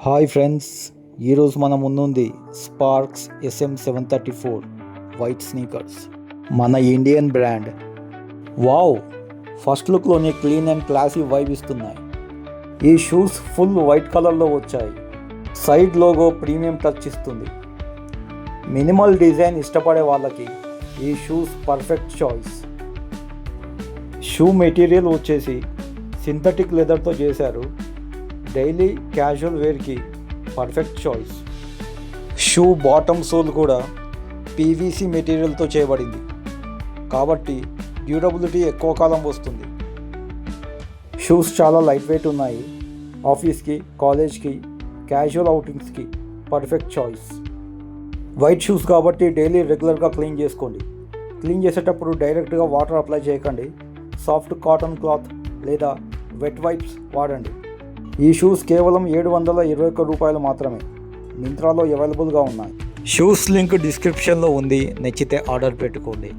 Hi friends, ఈరోజు మన ముందుంది స్పార్క్స్ SM734 వైట్ స్నీకర్స్, మన ఇండియన్ బ్రాండ్. వావ్, ఫస్ట్ లుక్లోనే క్లీన్ అండ్ క్లాసీ వైబ్ ఇస్తున్నాయి. ఈ షూస్ ఫుల్ వైట్ కలర్లో వచ్చాయి. సైడ్ లోగో ప్రీమియం టచ్ ఇస్తుంది. మినిమల్ డిజైన్ ఇష్టపడే వాళ్ళకి ఈ shoes perfect choice. Shoe material వచ్చేసి సింథటిక్ లెదర్తో చేశారు. డైలీ క్యాజువల్ వేర్కి perfect choice. Shoe bottom sole కూడా PVC మెటీరియల్తో చేయబడింది కాబట్టి డ్యూరబిలిటీ ఎక్కువ కాలం వస్తుంది. షూస్ చాలా లైట్ వెయిట్ ఉన్నాయి. ఆఫీస్కి, కాలేజ్కి, క్యాజువల్ అవుటింగ్స్కి పర్ఫెక్ట్ చాయిస్. వైట్ షూస్ కాబట్టి డైలీ రెగ్యులర్గా క్లీన్ చేసుకోండి. క్లీన్ చేసేటప్పుడు డైరెక్ట్గా వాటర్ అప్లై చేయకండి. సాఫ్ట్ కాటన్ క్లాత్ లేదా వెట్ వైప్స్ వాడండి. ఈ షూస్ కేవలం 721 రూపాయలు మాత్రమే. మింత్రాలో అవైలబుల్గా ఉన్నాయి. షూస్ లింక్ డిస్క్రిప్షన్లో ఉంది. నచ్చితే ఆర్డర్ పెట్టుకోండి.